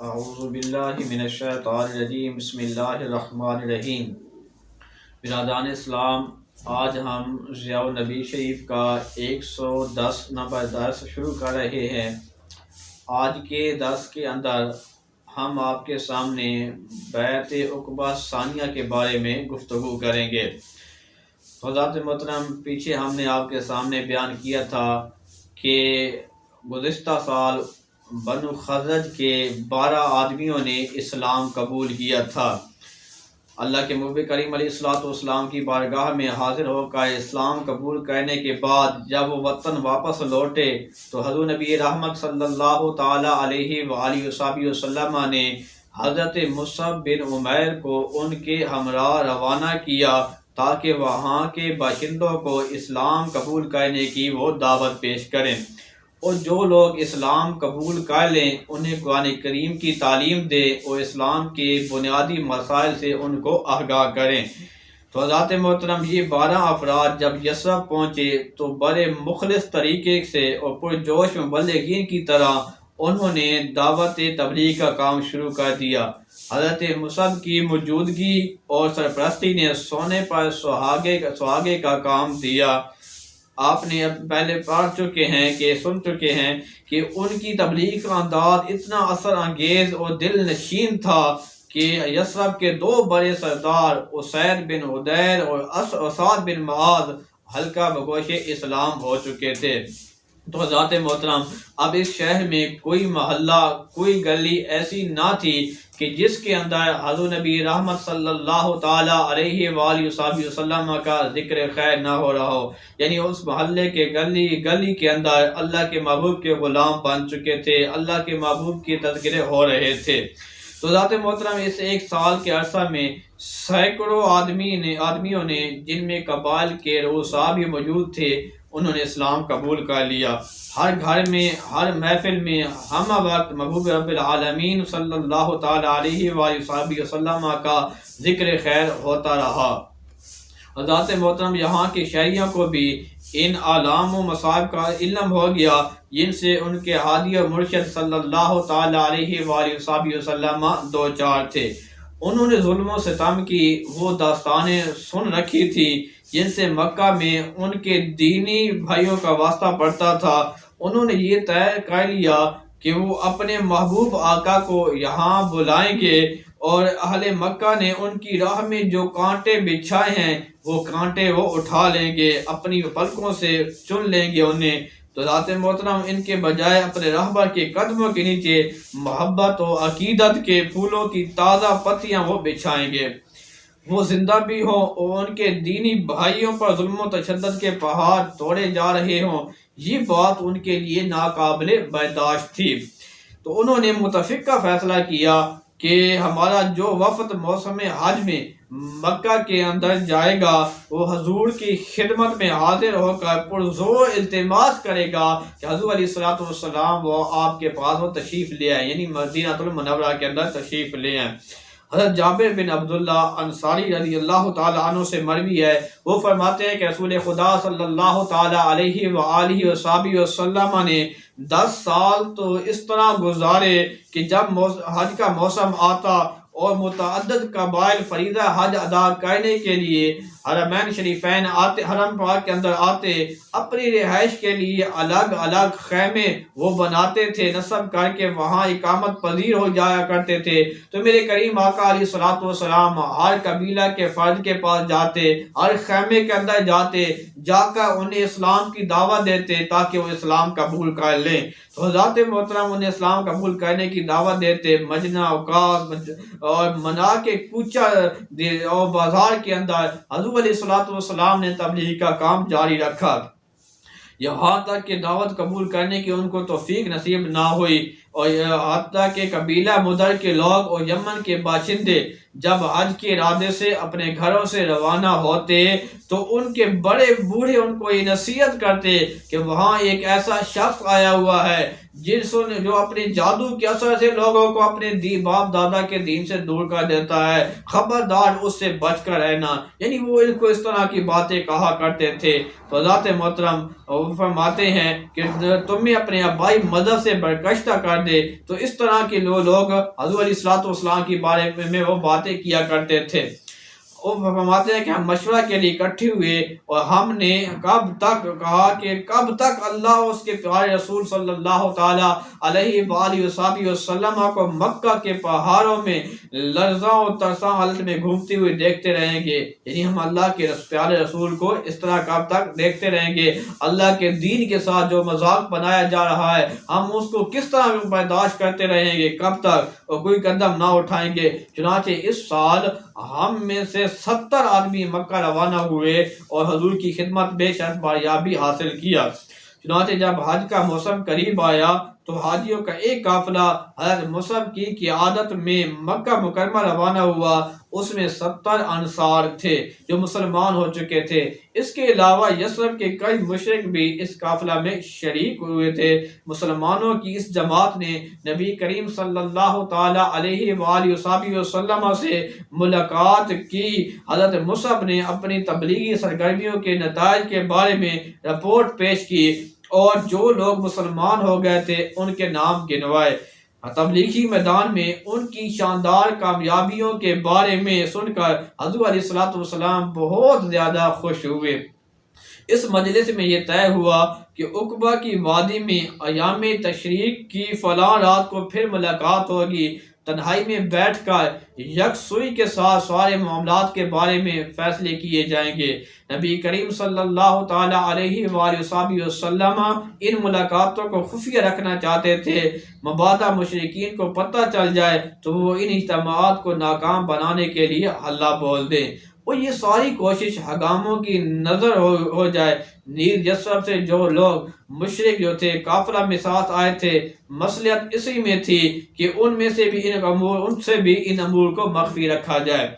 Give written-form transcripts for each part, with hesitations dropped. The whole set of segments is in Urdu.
اعوذ باللہ من الشیطان الرجیم بسم اللہ الرحمن الرحیم۔ برادران اسلام، آج ہم ضیاء النبی شریف کا 110 نمبر درس شروع کر رہے ہیں۔ آج کے درس کے اندر ہم آپ کے سامنے بیعت عقبہ ثانیہ کے بارے میں گفتگو کریں گے۔ حضرات محترم، پیچھے ہم نے آپ کے سامنے بیان کیا تھا کہ گزشتہ سال بنو خزرج کے 12 آدمیوں نے اسلام قبول کیا تھا۔ اللہ کے محبوب کریم علیہ الصلوۃ والسلام کی بارگاہ میں حاضر ہو کر اسلام قبول کرنے کے بعد جب وہ وطن واپس لوٹے تو حضور نبی رحمت صلی اللہ تعالی علیہ وآلہ وسلم نے حضرت مصعب بن عمیر کو ان کے ہمراہ روانہ کیا تاکہ وہاں کے باشندوں کو اسلام قبول کرنے کی وہ دعوت پیش کریں، اور جو لوگ اسلام قبول کر لیں انہیں قرآن کریم کی تعلیم دے اور اسلام کے بنیادی مسائل سے ان کو آگاہ کریں۔ تو حضرات محترم، یہ 12 افراد جب یثرب پہنچے تو بڑے مخلص طریقے سے اور پرجوش مبلغین کی طرح انہوں نے دعوت تبلیغ کا کام شروع کر دیا۔ حضرت مصعب کی موجودگی اور سرپرستی نے سونے پر سہاگے کا کام دیا۔ آپ نے پہلے پڑھ چکے ہیں کہ سن چکے ہیں کہ ان کی تبلیغ کا انداز اتنا اثر انگیز اور دل نشین تھا کہ یثرب کے 2 بڑے سردار اسید بن حضیر اور اسعد بن معاذ حلقہ بگوش اسلام ہو چکے تھے۔ تو حضرات محترم، اب اس شہر میں کوئی محلہ، کوئی گلی ایسی نہ تھی کہ جس کے اندر حضور نبی رحمت صلی اللہ تعالی علیہ وآلہ وسلم کا ذکر خیر نہ ہو رہا ہو۔ یعنی اس محلے کے گلی کے اندر اللہ کے محبوب کے غلام بن چکے تھے، اللہ کے محبوب کے تذکرے ہو رہے تھے۔ تو ذات محترم، اس 1 سال کے عرصہ میں سینکڑوں آدمیوں نے جن میں قبائل کے رؤساء بھی موجود تھے، انہوں نے اسلام قبول کر لیا۔ ہر گھر میں، ہر محفل میں ہم وقت محبوب رب العالمین صلی اللہ تعالی علیہ وآلہ وسلم کا ذکر خیر ہوتا رہا۔ حضرات محترم، یہاں کے شہریوں کو بھی ان علام و مصائب کا علم ہو گیا جن سے ان کے ہادی و مرشد صلی اللہ تعالی علیہ وآلہ وسلم دو چار تھے۔ انہوں نے ظلم و ستم کی وہ داستانیں سن رکھی تھی جن سے مکہ میں ان کے دینی بھائیوں کا واسطہ پڑتا تھا۔ انہوں نے یہ طے کر لیا کہ وہ اپنے محبوب آقا کو یہاں بلائیں گے اور اہل مکہ نے ان کی راہ میں جو کانٹے بچھائے ہیں وہ کانٹے وہ اٹھا لیں گے، اپنی پلکوں سے چن لیں گے انہیں۔ تو ذات محترم، ان کے بجائے اپنے رہبر کے قدموں کے نیچے محبت و عقیدت کے پھولوں کی تازہ پتیاں وہ بچھائیں گے۔ وہ زندہ بھی ہوں اور ان کے دینی بھائیوں پر ظلم و تشدد کے پہاڑ توڑے جا رہے ہوں، یہ بات ان کے لیے ناقابل برداشت تھی۔ تو انہوں نے متفقہ فیصلہ کیا کہ ہمارا جو وفد موسم حج میں مکہ کے اندر جائے گا وہ حضور کی خدمت میں حاضر ہو کر پرزور التماس کرے گا کہ حضور علیہ الصلوۃ والسلام وہ آپ کے پاس وہ تشریف لے آئے، یعنی مدینہ المنورہ کے اندر تشریف لے آئے۔ حضرت جابر بن عبداللہ انصاری رضی اللہ تعالی عنہ سے مروی ہے، وہ فرماتے ہیں کہ رسول خدا صلی اللہ تعالی علیہ وآلہ وسلم نے 10 سال تو اس طرح گزارے کہ جب حج کا موسم آتا اور متعدد قبائل فریضہ حج ادا کرنے کے لیے حرمین شریفین آتے، حرم پاک کے اندر آتے، اپنی رہائش کے لیے الگ الگ خیمے وہ بناتے تھے، نصب کر کے وہاں اقامت پذیر ہو جایا کرتے تھے۔ تو میرے کریم آقا علیہ الصلوۃ والسلام ہر قبیلہ کے فرد کے پاس جاتے، ہر خیمے کے اندر جاتے، جا کر انہیں اسلام کی دعوت دیتے تاکہ وہ اسلام قبول کر لیں۔ تو حضرات محترم انہیں اسلام قبول کرنے کی دعوت دیتے، مجنہ اوقات اور منا کے کوچہ اور بازار کے اندر حضور علیہ الصلوۃ والسلام نے تبلیغ کا کام جاری رکھا، یہاں تک کہ دعوت قبول کرنے کی ان کو توفیق نصیب نہ ہوئی، اور حتیٰ کہ قبیلہ مدر کے لوگ اور یمن کے باشندے جب حج کے ارادے سے اپنے گھروں سے روانہ ہوتے تو ان کے بڑے بوڑھے ان کو یہ نصیحت کرتے کہ وہاں ایک ایسا شخص آیا ہوا ہے جو اپنے جادو کے اثر سے لوگوں کو اپنے باپ دادا کے دین سے دور کر دیتا ہے، خبردار اس سے بچ کر رہنا۔ یعنی وہ ان کو اس طرح کی باتیں کہا کرتے تھے۔ تو ذات محترم فرماتے ہیں کہ تمہیں اپنے آبائی مذہب سے برگشتہ کر دے۔ تو اس طرح کے لوگ حضور علیہ الصلوۃ والسلام کے بارے میں وہ باتیں کیا کرتے تھے۔ وہ فرماتے ہیں کہ ہم مشورہ کے لیے اکٹھے ہوئے اور ہم نے کہا کہ کب تک اللہ اور اس کے پیارے رسول صلی اللہ تعالی علیہ وآلہ وسلم کو مکہ کے پہاڑوں میں لرزاں و ترساں حالت میں گھومتے ہوئے دیکھتے رہیں گے۔ یعنی ہم اللہ کے پیارے رسول کو اس طرح کب تک دیکھتے رہیں گے؟ اللہ کے دین کے ساتھ جو مذاق بنایا جا رہا ہے ہم اس کو کس طرح برداشت کرتے رہیں گے؟ کب تک؟ اور کوئی قدم نہ اٹھائیں گے۔ چنانچہ اس سال ہم میں سے 70 آدمی مکہ روانہ ہوئے اور حضور کی خدمت بے شرط باریابی حاصل کیا۔ چنانچہ جب حج کا موسم قریب آیا تو حاجیوں کا ایک قافلہ حضرت مصعب کی قیادت میں مکہ مکرمہ روانہ ہوا۔ اس میں 70 انصار تھے جو مسلمان ہو چکے تھے۔ اس کے علاوہ یثرب کے کئی مشرک بھی اس قافلہ میں شریک ہوئے تھے۔ مسلمانوں کی اس جماعت نے نبی کریم صلی اللہ تعالی علیہ وآلہ وسلم سے ملاقات کی۔ حضرت مصعب نے اپنی تبلیغی سرگرمیوں کے نتائج کے بارے میں رپورٹ پیش کی اور جو لوگ مسلمان ہو گئے تھے ان کے نام گنوائے۔ تبلیغی میدان میں ان کی شاندار کامیابیوں کے بارے میں سن کر حضور علیہ الصلوۃ والسلام بہت زیادہ خوش ہوئے۔ اس مجلس میں یہ طے ہوا کہ عقبہ کی وادی میں ایام تشریق کی فلاں رات کو پھر ملاقات ہوگی۔ تنہائی میں بیٹھ کر یکسوئی کے ساتھ سارے معاملات کے بارے میں فیصلے کیے جائیں گے۔ نبی کریم صلی اللہ تعالی علیہ وآلہ وسلم ان ملاقاتوں کو خفیہ رکھنا چاہتے تھے، مبادا مشرکین کو پتہ چل جائے تو وہ ان اجتماعات کو ناکام بنانے کے لیے حلہ بول دیں اور یہ ساری کوشش حکاموں کی نظر ہو جائے۔ نیز یثرب سے جو لوگ مشرک جو تھے قافلہ میں ساتھ آئے تھے، مصلحت اسی میں تھی کہ ان سے بھی ان امور کو مخفی رکھا جائے۔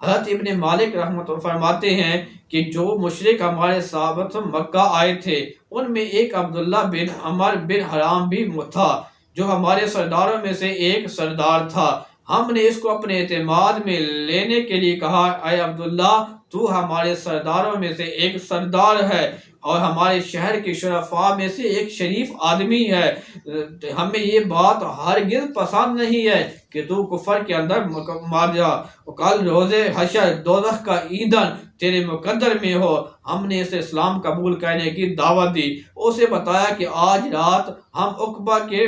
حضرت ابن مالک رحمۃ اللہ فرماتے ہیں کہ جو مشرک ہمارے سابق مکہ آئے تھے ان میں ایک عبداللہ بن عمر بن حرام بھی تھا جو ہمارے سرداروں میں سے ایک سردار تھا۔ ہم نے اس کو اپنے اعتماد میں لینے کے لیے کہا، اے عبداللہ تو ہمارے سرداروں میں سے ایک سردار ہے اور ہمارے شہر کے شرفاء میں سے ایک شریف آدمی ہے۔ ہمیں یہ بات ہرگز پسند نہیں ہے کہ تو کفر کے اندر مار جا، کل روز حشر دوزخ کا ایندھن تیرے مقدر میں ہو۔ ہم نے اسے اسلام قبول کرنے کی دعوت دی، اسے بتایا کہ آج رات ہم عقبہ کے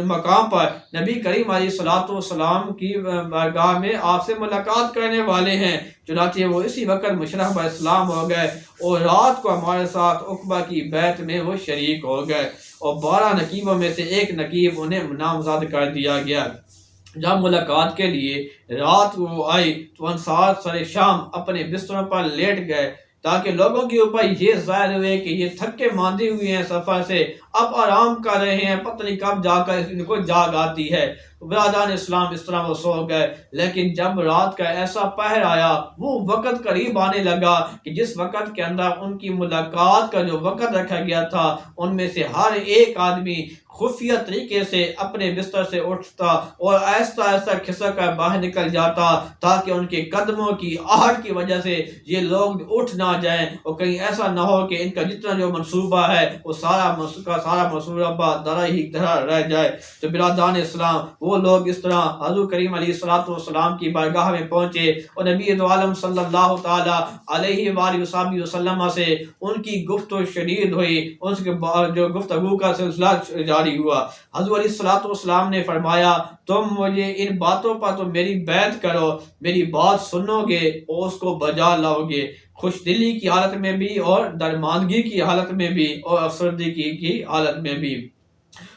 مقام پر نبی کریم علیہ الصلوۃ والسلام کی بارگاہ میں آپ سے ملاقات کرنے والے ہیں۔ چنانچہ وہ اسی وقت مشرف اسلام ہو گئے اور رات کو ہمارے ساتھ عقبہ کی بیعت میں وہ شریک ہو گئے اور 12 نقیبوں میں سے ایک نقیب انہیں نامزد کر دیا گیا۔ جب ملاقات کے لیے رات وہ آئی تو انصار سر شام اپنے بستروں پر لیٹ گئے تاکہ لوگوں کے اوپر یہ ظاہر ہوئے کہ یہ تھکے ماندے ہوئے ہیں سفر سے، اب آرام کر رہے ہیں، پتہ نہیں کب جا کر ان کو جاگ آتی ہے۔ برادران اسلام اس طرح وہ سو گئے، لیکن جب رات کا ایسا پہر آیا، وہ وقت قریب آنے لگا کہ جس وقت کے اندر ان کی ملاقات کا جو وقت رکھا گیا تھا ان میں سے ہر ایک آدمی خفیہ طریقے سے اپنے بستر سے اٹھتا اور آہستہ آہستہ کھسک کر باہر نکل جاتا تاکہ ان کے قدموں کی آہٹ کی وجہ سے یہ لوگ اٹھ نہ جائیں اور کہیں ایسا نہ ہو کہ ان کا جتنا جو منصوبہ ہے وہ سارا منصوبہ درا ہی درا رہ جائے۔ تو برادران اسلام وہ لوگ اس طرح حضور کریم علیہ الصلوۃ والسلام کی بارگاہ میں پہنچے اور نبی دو عالم صلی اللہ تعالی علیہ وآلہ وسلم سے ان کی گفتگو شدید ہوئی، ان کے جو گفتگو کا سلسلہ جاری ہوا۔ حضور علیہ الصلوۃ والسلام نے فرمایا، تم مجھے ان باتوں پر تو میری بیعت کرو، میری بات سنو گے اور اس کو بجا لاؤ گے، خوش دلی کی حالت میں بھی اور درماندگی کی حالت میں بھی اور افسردگی کی حالت میں بھی۔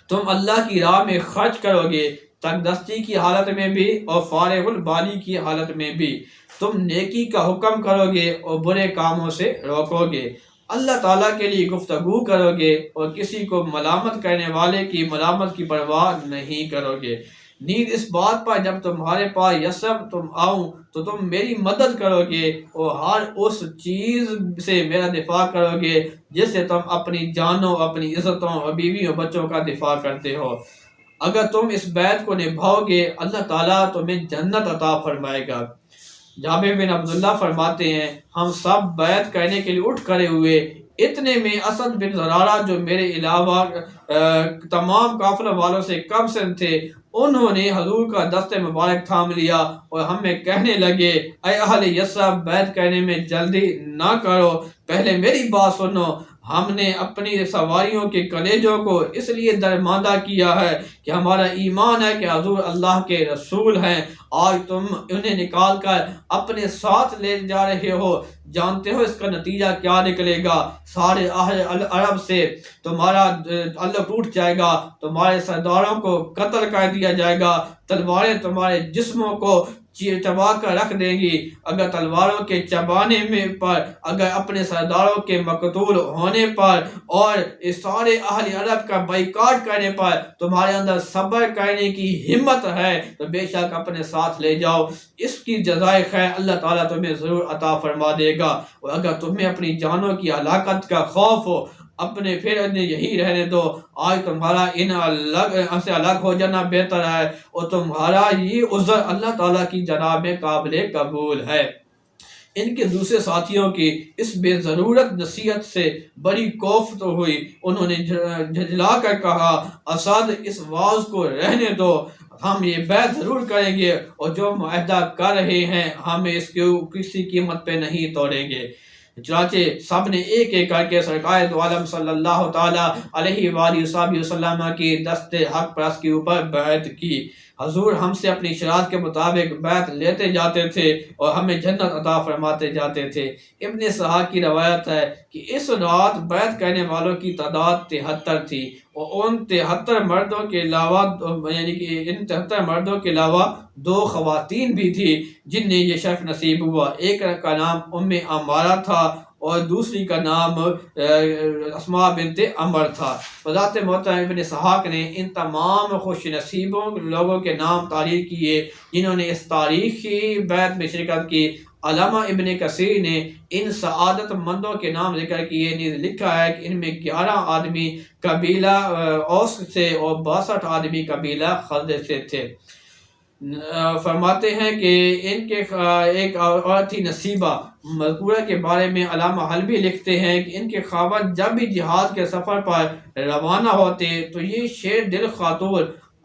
تم اللہ کی راہ میں خرچ کرو گے، تنگ دستی کی حالت میں بھی اور فارغ البالی کی حالت میں بھی۔ تم نیکی کا حکم کرو گے اور برے کاموں سے روکو گے، اللہ تعالیٰ کے لیے گفتگو کرو گے اور کسی کو ملامت کرنے والے کی ملامت کی پرواہ نہیں کرو گے۔ نیز اس بات پر جب تمہارے پاس یثرب تم آؤں تو تم میری مدد کرو گے اور ہر اس چیز سے میرا دفاع کرو گے جس سے تم اپنی جانوں، اپنی عزتوں اور بیویوں بچوں کا دفاع کرتے ہو۔ اگر تم اس بیعت کو نبھاؤ گے اللہ تعالیٰ تمہیں جنت عطا فرمائے گا۔ جابر بن عبداللہ فرماتے ہیں ہم سب بیعت کرنے کے لیے اٹھ کھڑے ہوئے، اتنے میں اسد بن زرارہ جو میرے علاوہ تمام قافلہ والوں سے کم سن تھے، انہوں نے حضور کا دست مبارک تھام لیا اور ہمیں کہنے لگے اے اہل یثرب بیعت کرنے میں جلدی نہ کرو، پہلے میری بات سنو۔ ہم نے اپنی سواریوں کے کلیجوں کو اس لیے درماندہ کیا ہے کہ ہمارا ایمان ہے کہ حضور اللہ کے رسول ہیں، آج تم انہیں نکال کر اپنے ساتھ لے جا رہے ہو، جانتے ہو اس کا نتیجہ کیا نکلے گا؟ سارے اہل عرب سے تمہارا تعلق ٹوٹ جائے گا، تمہارے سرداروں کو قتل کر دیا جائے گا، تلواریں تمہارے جسموں کو چبا کر رکھ دیں گی۔ اگر تلواروں کے چبانے میں پر، اگر اپنے سرداروں کے مقتول ہونے پر اور اس سارے اہل عرب کا بائیکاٹ کرنے پر تمہارے اندر صبر کرنے کی ہمت ہے تو بے شک اپنے ساتھ لے جاؤ، اس کی جزائے خیر اللہ تعالیٰ تمہیں ضرور عطا فرما دے گا۔ اور اگر تمہیں اپنی جانوں کی ہلاکت کا خوف ہو اپنے پھر یہی رہنے دو، آج تمہارا ان سے الگ ہو جانا بہتر ہے اور تمہارا یہ عذر اللہ تعالیٰ کی جناب میں قابل قبول ہے۔ ان کے دوسرے ساتھیوں کی اس بے ضرورت نصیحت سے بڑی کوفت ہوئی، انہوں نے جھجلا کر کہا اسد اس واعظ کو رہنے دو، ہم یہ بیعت ضرور کریں گے اور جو معاہدہ کر رہے ہیں ہم اس کو کسی قیمت پہ نہیں توڑیں گے۔ چنانچہ سب نے ایک ایک کر کے سرکار دو عالم صلی اللہ تعالی علیہ وآلہ وسلم کی دست حق پرست کے اوپر بیعت کی۔ حضور ہم سے اپنی شرائط کے مطابق بیعت لیتے جاتے تھے اور ہمیں جنت عطا فرماتے جاتے تھے۔ ابن اسحاق کی روایت ہے کہ اس رات بیعت کرنے والوں کی تعداد 73 تھی اور ان 73 مردوں کے علاوہ یعنی کہ ان 73 مردوں کے علاوہ 2 خواتین بھی تھی جن نے یہ شرف نصیب ہوا۔ ایک کا نام ام عمارہ تھا اور دوسری کا نام اسماء بنت عمر تھا۔ حضرت محترم ابن اسحاق نے ان تمام خوش نصیبوں لوگوں کے نام تاریخ کیے جنہوں نے اس تاریخی بیعت میں شرکت کی۔ علامہ ابن کثیر نے ان سعادت مندوں کے نام ذکر کیے، نیز لکھا ہے کہ ان میں 11 آدمی قبیلہ اوس سے اور 62 آدمی قبیلہ خزرج سے تھے۔ فرماتے ہیں کہ ان کے ایک عورت تھی نصیبہ، مذکورہ کے بارے میں علامہ حلبی لکھتے ہیں کہ ان کے خاوند جب بھی جہاد کے سفر پر روانہ ہوتے تو یہ شیر دل خاتون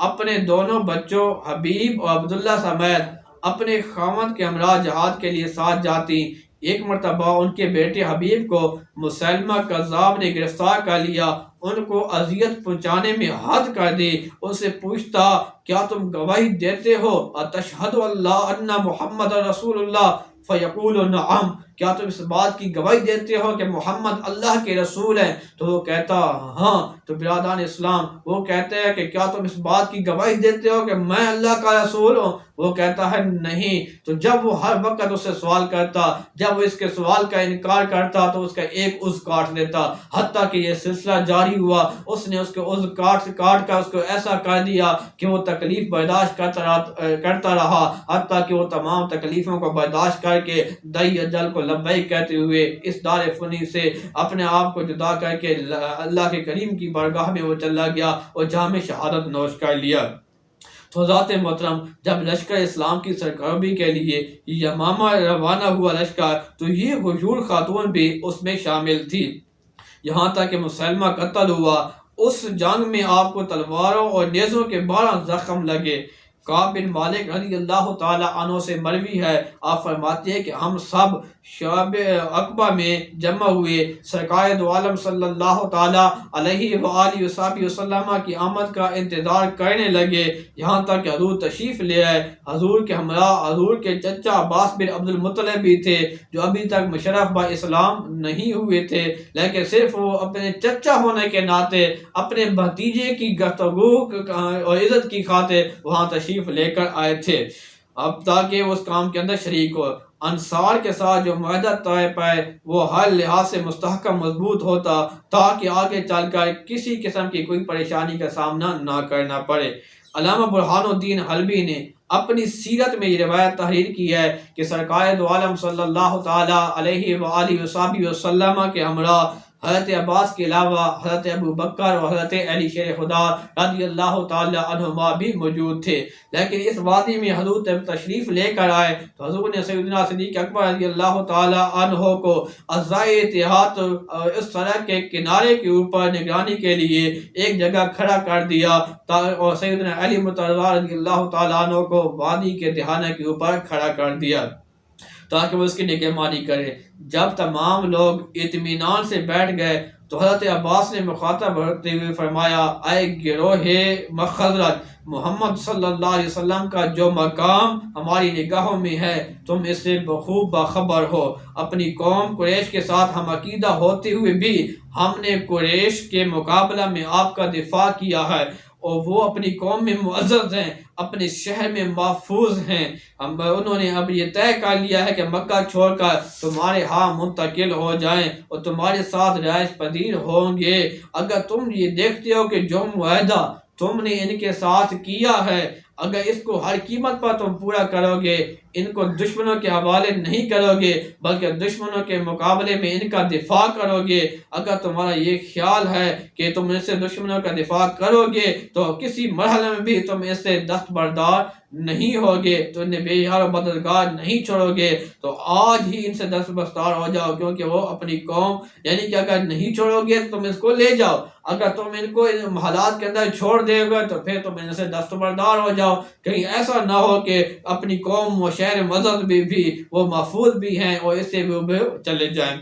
اپنے دونوں بچوں حبیب اور عبداللہ سمیت اپنے خاوند کے ہمراہ جہاد کے لیے ساتھ جاتی۔ ایک مرتبہ ان کے بیٹے حبیب کو مسلمہ کذاب نے گرفتار کر لیا، ان کو اذیت پہنچانے میں حد کر دی۔ ان سے پوچھتا کیا تم گواہی دیتے ہو اتشہد اللہ ان محمد رسول اللہ فیقول نعم، کیا تم اس بات کی گواہی دیتے ہو کہ محمد اللہ کے رسول ہیں؟ تو وہ کہتا ہاں۔ تو برادران اسلام وہ کہتے ہیں کہ کیا تم اس بات کی گواہی دیتے ہو کہ میں اللہ کا رسول ہوں؟ وہ کہتا ہے نہیں۔ تو جب وہ ہر وقت اس سے سوال کرتا، جب وہ اس کے سوال کا انکار کرتا تو اس کا ایک عضو کاٹ دیتا، حتیٰ کہ یہ سلسلہ جاری ہوا۔ اس نے اس کے عضو کاٹ کر اس کو ایسا کر دیا کہ وہ تکلیف برداشت کرتا رہا، حتیٰ کہ وہ تمام تکلیفوں کو برداشت کر کے دائی اجل کو لبیک کہتے ہوئے اس دار فانی سے اپنے آپ کو جدا کر کے اللہ کے کریم کی بارگاہ میں وہ چلا گیا اور جام شہادت نوش کر لیا۔ تو ذات محترم جب لشکر اسلام کی سرکردگی کے لیے یمامہ روانہ ہوا لشکر تو یہ غیور خاتون بھی اس میں شامل تھی، یہاں تک کہ مسلمہ قتل ہوا۔ اس جنگ میں آپ کو تلواروں اور نیزوں کے 12 زخم لگے۔ کعب بن مالک رضی اللہ تعالی عنہ سے مروی ہے، آپ فرماتے ہیں کہ ہم سب شعب عقبہ میں جمع ہوئے، سرکار دو عالم صلی اللہ تعالی علیہ وآلہ وسلم کی آمد کا انتظار کرنے لگے، یہاں تک کہ حضور تشریف لے آئے۔ حضور کے ہمراہ حضور کے چچا عباس بن عبد المطلب بھی تھے جو ابھی تک مشرف با اسلام نہیں ہوئے تھے، لیکن صرف وہ اپنے چچا ہونے کے ناطے اپنے بھتیجے کی گفتگو اور عزت کی خاطر وہاں تشریف لے کر آئے تھے، اب تاکہ وہ اس کام کے اندر شریک ہو۔ انصار کے ساتھ جو معاہدہ طے پائے وہ ہر لحاظ سے مستحکم مضبوط ہوتا تاکہ آگے چل کر کسی قسم کی کوئی پریشانی کا سامنا نہ کرنا پڑے۔ علامہ برہان الدین حلبی نے اپنی سیرت میں یہ روایت تحریر کی ہے کہ سرکار دو عالم صلی اللہ تعالی علیہ وآلہ وصحبہ وسلم کے ہمراہ حضرت عباس کے علاوہ حضرت ابو بکر اور حضرت علی شیر خدا رضی اللہ تعالی عنہما بھی موجود تھے۔ لیکن اس وادی میں حضور جب تشریف لے کر آئے تو حضور نے سیدنا صدیق اکبر رضی اللہ تعالی عنہ کو اعضائے اتحاد اس سڑک کے کنارے کے اوپر نگرانی کے لیے ایک جگہ کھڑا کر دیا اور سیدنا علی مرتضیٰ رضی اللہ تعالی عنہ کو وادی کے دہانے کے اوپر کھڑا کر دیا تاکہ وہ اس کی نگہبانی کرے۔ جب تمام لوگ اطمینان سے بیٹھ گئے تو حضرت عباس نے مخاطب ہوتے ہوئے فرمایا، اے گروہ مخزرج، محمد صلی اللہ علیہ وسلم کا جو مقام ہماری نگاہوں میں ہے تم اس سے بخوب باخبر ہو۔ اپنی قوم قریش کے ساتھ ہم عقیدہ ہوتے ہوئے بھی ہم نے قریش کے مقابلہ میں آپ کا دفاع کیا ہے، اور وہ اپنی قوم میں معزز ہیں، اپنے شہر میں محفوظ ہیں۔ انہوں نے اب یہ طے کر لیا ہے کہ مکہ چھوڑ کر تمہارے ہاں منتقل ہو جائیں اور تمہارے ساتھ رہائش پذیر ہوں گے۔ اگر تم یہ دیکھتے ہو کہ جو معاہدہ تم نے ان کے ساتھ کیا ہے اگر اس کو ہر قیمت پر تم پورا کرو گے، ان کو دشمنوں کے حوالے نہیں کرو گے بلکہ دشمنوں کے مقابلے میں ان کا دفاع کرو گے، اگر تمہارا یہ خیال ہے کہ تم ان سے دشمنوں کا دفاع کرو گے تو کسی مرحلے میں بھی تم اس سے دستبردار نہیں ہوگے، تو انہیں بے یار و مددگار نہیں چھوڑو گے، تو آج ہی ان سے دستبردار ہو جاؤ، کیونکہ وہ اپنی قوم یعنی کہ اگر نہیں چھوڑو گے تو تم اس کو لے جاؤ، اگر تم ان کو ان حالات کے اندر چھوڑ دے گے تو پھر تم ان سے دستبردار ہو جاؤ، کہیں ایسا نہ ہو کہ اپنی قوم و شہر مزد بھی وہ محفوظ بھی ہیں اور اس سے بھی چلے جائیں۔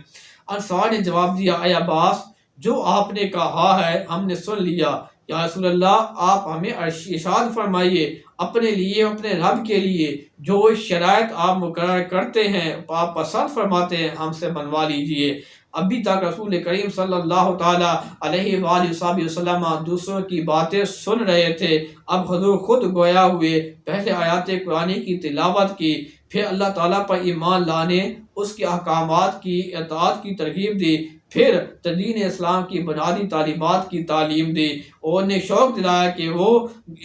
انصار نے جواب دیا، اے عباس، جو آپ نے کہا ہے ہم نے سن لیا، یا رسول اللہ آپ ہمیں ارشاد فرمائیے، اپنے لیے اپنے رب کے لیے جو شرائط آپ مقرر کرتے ہیں آپ پسند فرماتے ہیں ہم سے بنوا لیجئے۔ ابھی تک رسول کریم صلی اللہ تعالی علیہ وآلہ وسلم دوسروں کی باتیں سن رہے تھے، اب حضور خود گویا ہوئے، پہلے آیات قرآن کی تلاوت کی، پھر اللہ تعالیٰ پر ایمان لانے، اس کے احکامات کی اطاعت کی ترغیب دی، پھر دین اسلام کی بنیادی تعلیمات کی تعلیم دی اور انہیں شوق دلایا کہ وہ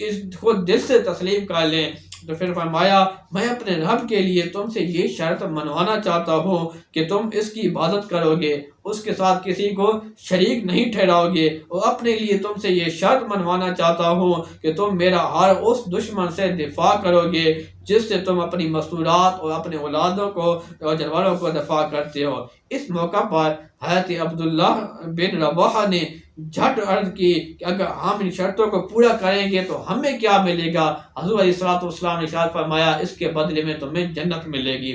اس کو دل سے تسلیم کر لیں۔ تو پھر فرمایا، میں اپنے رب کے لیے تم سے یہ شرط منوانا چاہتا ہوں کہ تم اس کی عبادت کرو گے، اس کے ساتھ کسی کو شریک نہیں ٹھہراؤ گے، اور اپنے لیے تم سے یہ شرط منوانا چاہتا ہوں کہ تم میرا ہر اس دشمن سے دفاع کرو گے جس سے تم اپنی مستورات اور اپنے اولادوں کو اور جانوروں کو دفاع کرتے ہو۔ اس موقع پر حضرت عبداللہ بن رواحہ نے جھٹ عرض کی کہ اگر ہم ان شرطوں کو پورا کریں گے تو ہمیں کیا ملے گا؟ حضور علیہ السلام نے ارشاد فرمایا، اس کے بدلے میں تمہیں جنت ملے گی۔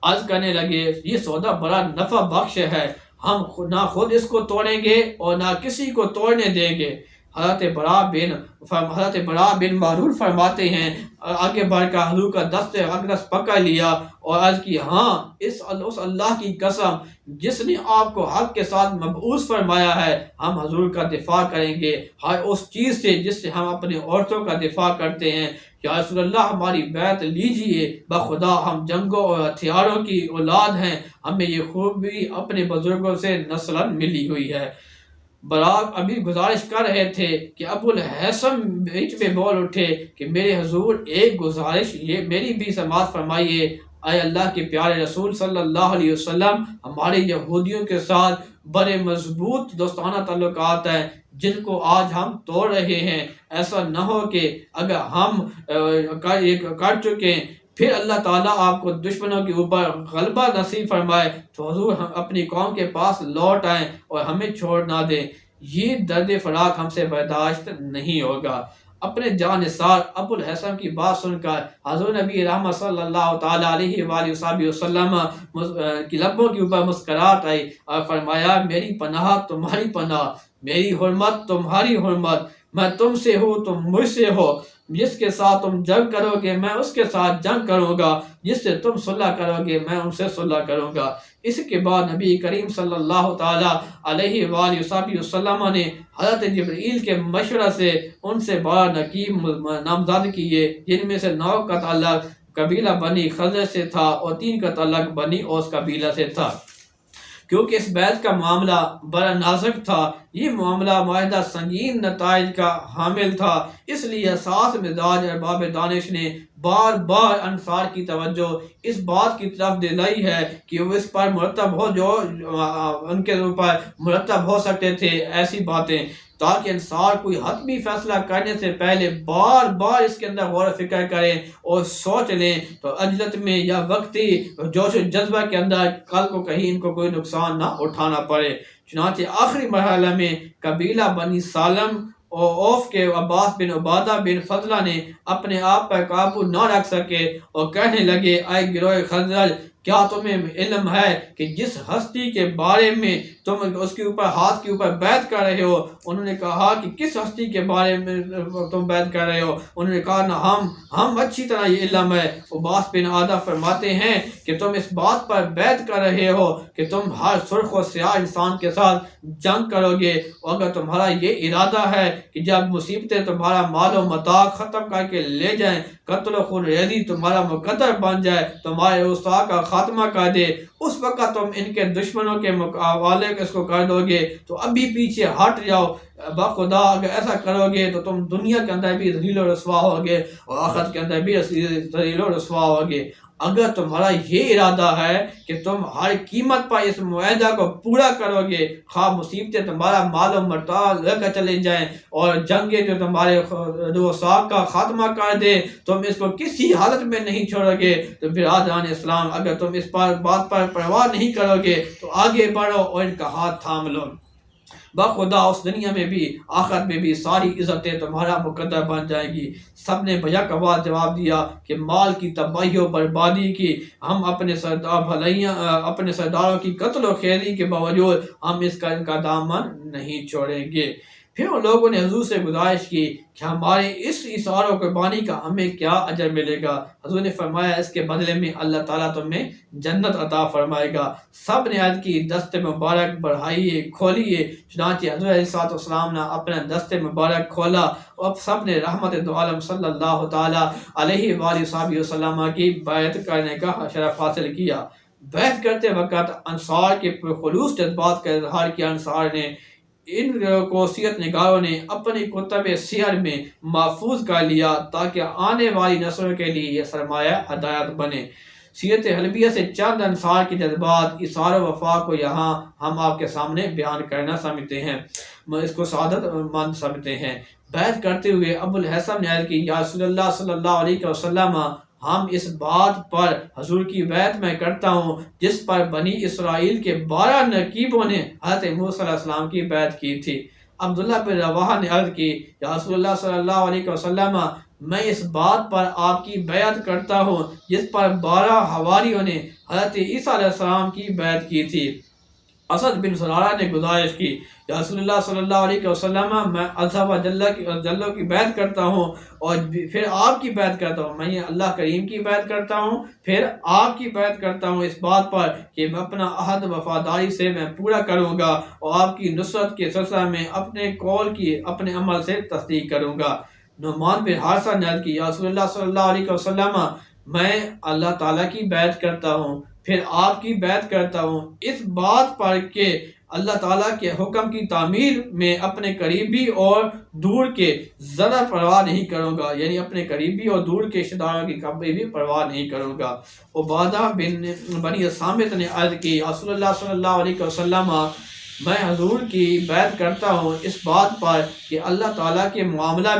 عرض کرنے لگے، یہ سودا بڑا نفع بخش ہے، ہم نہ خود اس کو توڑیں گے اور نہ کسی کو توڑنے دیں گے۔ حضرت براء بن معرور فرماتے ہیں، آگے بڑھ کر حضور کا دست اقدس پکڑ لیا اور عرض کی، ہاں اس اللہ کی قسم جس نے آپ کو حق کے ساتھ مبعوث فرمایا ہے، ہم حضور کا دفاع کریں گے ہر اس چیز سے جس سے ہم اپنی عورتوں کا دفاع کرتے ہیں۔ یا رسول اللہ ہماری بیعت لیجئے، بخدا ہم جنگوں اور ہتھیاروں کی اولاد ہیں، ہمیں یہ خوبی اپنے بزرگوں سے نسلاً ملی ہوئی ہے۔ براق ابھی گزارش کر رہے تھے کہ ابو الحسن بیچ میں بول اٹھے کہ میرے حضور ایک گزارش یہ میری بھی سماعت فرمائیے، اے اللہ کے پیارے رسول صلی اللہ علیہ وسلم، ہمارے یہودیوں کے ساتھ بڑے مضبوط دوستانہ تعلقات ہیں جن کو آج ہم توڑ رہے ہیں، ایسا نہ ہو کہ اگر ہم کر چکے پھر اللہ تعالیٰ آپ کو دشمنوں کے اوپر غلبہ نصیب فرمائے تو حضور ہم اپنی قوم کے پاس لوٹ آئیں اور ہمیں چھوڑ نہ دیں، یہ درد فراق ہم سے برداشت نہیں ہوگا۔ اپنے جانثار ابو الحسن کی بات سن کر حضور نبی رحمت صلی اللہ تعالیٰ علیہ وآلہ وسلم کی لبوں کے اوپر مسکراہٹ آئی اور فرمایا، میری پناہ تمہاری پناہ، میری حرمت تمہاری حرمت، میں تم سے ہوں تم مجھ سے ہو، جس کے ساتھ تم جنگ کرو گے میں اس کے ساتھ جنگ کروں گا، جس سے تم صلح کرو گے میں ان سے صلح کروں گا۔ اس کے بعد نبی کریم صلی اللہ تعالیٰ علیہ وآلہ وسلم نے حضرت جبرائیل کے مشورہ سے ان سے 12 نقیب نامزد کیے، جن میں سے 9 کا تعلق قبیلہ بنی خزرج سے تھا اور 3 کا تعلق بنی اوس قبیلہ سے تھا۔ کیونکہ اس بیعت کا معاملہ بڑا نازک تھا، یہ معاملہ معاہدہ سنگین نتائج کا حامل تھا، اس لیے حساس مزاج ارباب دانش نے بار بار انصار کی توجہ اس بات کی طرف دلائی ہے کہ وہ اس پر مرتب ہو جو ان کے اوپر مرتب ہو سکتے تھے ایسی باتیں، تاکہ انصار کوئی حتمی فیصلہ کرنے سے پہلے بار بار اس کے اندر غور و فکر کریں اور سوچ لیں، تو عجلت میں یا وقتی جوش و جذبہ کے اندر کل کو کہیں ان کو کوئی نقصان نہ اٹھانا پڑے۔ چنانچہ آخری مرحلہ میں قبیلہ بنی سالم اور اوف کے عباس بن عبادہ بن فضلہ نے اپنے آپ پر قابو نہ رکھ سکے اور کہنے لگے، اے گروہ خزرج، کیا تمہیں علم ہے کہ جس ہستی کے بارے میں تم اس کے اوپر ہاتھ کے اوپر بیعت کر رہے ہو؟ انہوں نے کہا کہ کس ہستی کے بارے میں تم بیعت کر رہے ہو؟ انہوں نے کہا نہ ہم اچھی طرح یہ علم ہے۔ عباس بن عبادہ فرماتے ہیں کہ تم اس بات پر بیعت کر رہے ہو کہ تم ہر سرخ و سیاہ انسان کے ساتھ جنگ کرو گے، اور اگر تمہارا یہ ارادہ ہے کہ جب مصیبتیں تمہارا مال و متاع ختم کر کے لے جائیں، قتل و خون ریزی تمہارا مقدر بن جائے، تمہارے اوساع کا خاتمہ کر دے، اس وقت تم ان کے دشمنوں کے مقابلے اس کو کر دو گے، تو ابھی پیچھے ہٹ جاؤ۔ بخدا اگر ایسا کرو گے تو تم دنیا کے اندر بھی ذلیل و رسوا ہوگے اور آخرت کے اندر بھی ذلیل و رسوا ہوگے۔ اگر تمہارا یہ ارادہ ہے کہ تم ہر قیمت پر اس معاہدہ کو پورا کرو گے، خواہ مصیبتیں تمہارا مال و متاع لے کر چلے جائیں اور جنگیں جو تمہارے اوساع کا خاتمہ کر دے، تم اس کو کسی حالت میں نہیں چھوڑو گے، تو برادران اسلام اگر تم اس بات پر پرواہ نہیں کرو گے تو آگے بڑھو اور ان کا ہاتھ تھام لو۔ بخدا اس دنیا میں بھی آخرت میں بھی ساری عزتیں تمہارا مقدر بن جائیں گی۔ سب نے بیک آواز جواب دیا کہ مال کی تباہی و بربادی کی ہم اپنے سرداروں کی قتل و خیری کے باوجود ہم ان کا دامن نہیں چھوڑیں گے۔ پھر ان لوگوں نے حضور سے گزارش کی کہ ہمارے اس اثار و قربانی کا ہمیں کیا اجر ملے گا؟ حضور نے فرمایا اس کے بدلے میں اللہ تعالیٰ تمہیں جنت عطا فرمائے گا۔ سب نے عرض کی دست مبارک بڑھائیے، کھولیے۔ چنانچہ حضور علیہ السلام نے اپنا دست مبارک کھولا اور اب سب نے رحمت دو عالم صلی اللہ تعالیٰ علیہ وآلہ وسلم کی بیعت کرنے کا شرف حاصل کیا۔ بیعت کرتے وقت انصار کے خلوص جذبات کا اظہار کیا۔ انصار نے ان کو سیرت نگاروں نے اپنی کتب سیر میں محفوظ کر لیا تاکہ آنے والی نسلوں کے لیے یہ سرمایہ ہدایت بنے۔ سیرت حلبیہ سے چند انصار کے جذبات، اثار و وفا کو یہاں ہم آپ کے سامنے بیان کرنا سمجھتے ہیں، اس کو سعادت مند سمجھتے ہیں۔ بیعت کرتے ہوئے ابو الحسن نے عرض کی، یا رسول اللہ صلی اللہ علیہ وسلم، ہم اس بات پر حضور کی بیعت میں کرتا ہوں جس پر بنی اسرائیل کے 12 نقیبوں نے حضرت موسیٰ علیہ السلام کی بیعت کی تھی۔ عبداللہ بن رواحہ نے عرض کی، یا رسول اللہ صلی اللہ علیہ وسلم، میں اس بات پر آپ کی بیعت کرتا ہوں جس پر 12 حواریوں نے حضرت عیسیٰ علیہ السلام کی بیعت کی تھی۔ اسد بن سرارہ نے گزارش کی، یا رسول اللہ صلی اللہ علیہ وسلم، میں عزہ و جلہ کی بیعت کرتا ہوں اور پھر آپ کی بیعت کرتا ہوں، میں اللہ کریم کی بیعت کرتا ہوں، پھر آپ کی بیعت کرتا ہوں اس بات پر کہ میں اپنا عہد وفاداری سے میں پورا کروں گا اور آپ کی نصرت کے سلسلہ میں اپنے قول کی اپنے عمل سے تصدیق کروں گا۔ نعمان بن حارثہ نے عرض کی، یا رسول اللہ صلی اللہ علیہ وسلم، میں اللہ تعالیٰ کی بیعت کرتا ہوں، پھر آپ کی بیعت کرتا ہوں اس بات پر کہ اللہ تعالیٰ کے حکم کی تعمیل میں اپنے قریبی اور دور کے ذرا پرواہ نہیں کروں گا، یعنی اپنے قریبی اور دور کے رشتہ داروں کی کبھی بھی پرواہ نہیں کروں گا۔ عبادہ بن بنی الصامت نے عرض کی، رسول اللہ صلی اللہ علیہ وسلم، میں حضور کی بیعت کرتا ہوں اس بات پر کہ اللہ تعالیٰ کے معاملہ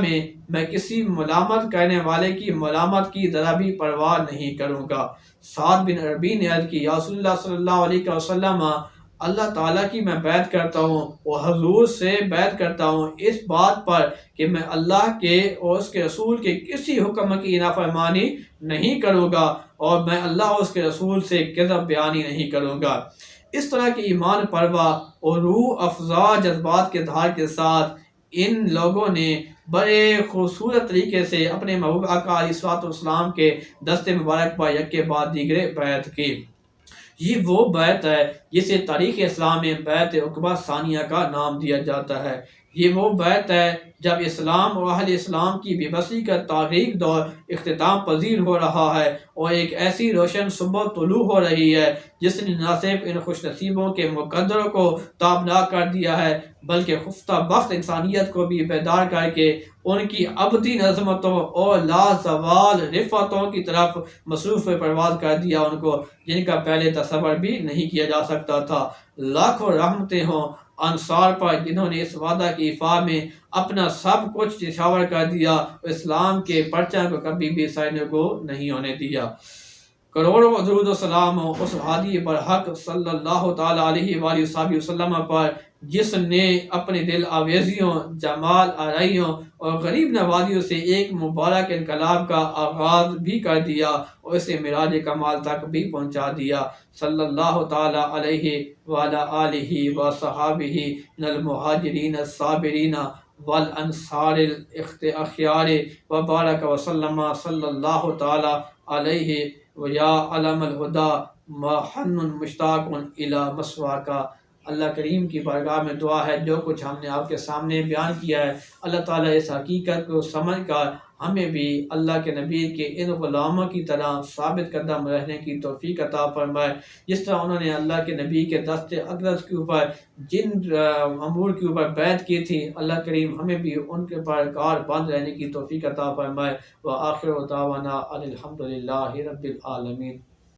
میں کسی ملامت کرنے والے کی ملامت کی ذرا بھی پرواہ نہیں کروں گا۔ سعد بن ربیع نے عرض کی، یا رسول اللہ صلی اللہ علیہ وسلم، اللہ تعالیٰ کی میں بیعت کرتا ہوں اور حضور سے بیعت کرتا ہوں اس بات پر کہ میں اللہ کے اور اس کے رسول کے کسی حکم کی نافرمانی نہیں کروں گا اور میں اللہ اور اس کے رسول سے کذب بیانی نہیں کروں گا۔ اس طرح کے ایمان پروا اور روح افزا جذبات کے اظہار کے ساتھ ان لوگوں نے بڑے خوبصورت طریقے سے اپنے محبوب آقا علیہ الصلوۃ والسلام کے دست مبارک پر یک کے بعد دیگرے بیعت کی۔ یہ وہ بیعت ہے جسے تاریخ اسلام میں بیعت عقبہ ثانیہ کا نام دیا جاتا ہے۔ یہ وہ بیت ہے جب اسلام اور اہل اسلام کی بے بسی کا تاریخ دور اختتام پذیر ہو رہا ہے، اور ایک ایسی روشن صبح طلوع ہو رہی ہے جس نے نہ صرف ان خوش نصیبوں کے مقدروں کو تابناک کر دیا ہے بلکہ خفتہ بخت انسانیت کو بھی بیدار کر کے ان کی ابدی نظمتوں اور لازوال رفتوں کی طرف مصروف پرواز کر دیا، ان کو جن کا پہلے تصور بھی نہیں کیا جا سکتا تھا۔ لاکھوں رحمتیں ہوں انصار پر جنہوں نے اس وعدہ کی افاع میں اپنا سب کچھ نچھاور کر دیا، اسلام کے پرچم کو کبھی بھی سرنگو نہیں ہونے دیا۔ کروڑوں درود و سلام ہو اس ہادی برحق صلی اللہ تعالیٰ علیہ وآلہ وسلم پر جس نے اپنے دل آویزیوں، جمال آرائیوں اور غریب نوازیوں سے ایک مبارک انقلاب کا آغاز بھی کر دیا اور اسے معراج کمال تک بھی پہنچا دیا۔ صلی اللہ تعالیٰ علیہ وعلیٰ آلہ وصحابہ من المہاجرین الصابرین والانصار الاخیار وبارک وسلم صلی اللہ تعالیٰ علیہ ویا علم الہدا محن مشتاق الی مسواکا۔ اللہ کریم کی بارگاہ میں دعا ہے جو کچھ ہم نے آپ کے سامنے بیان کیا ہے، اللہ تعالیٰ اس حقیقت کو سمجھ کر ہمیں بھی اللہ کے نبی کے ان غلاموں کی طرح ثابت قدم رہنے کی توفیق عطا فرمائے، جس طرح انہوں نے اللہ کے نبی کے دست اقدس کے اوپر جن امور کے اوپر بیعت کی تھی، اللہ کریم ہمیں بھی ان کے پر کار بند رہنے کی توفیق عطا فرمائے۔ وآخر دعوانا الحمد للہ رب العالمین۔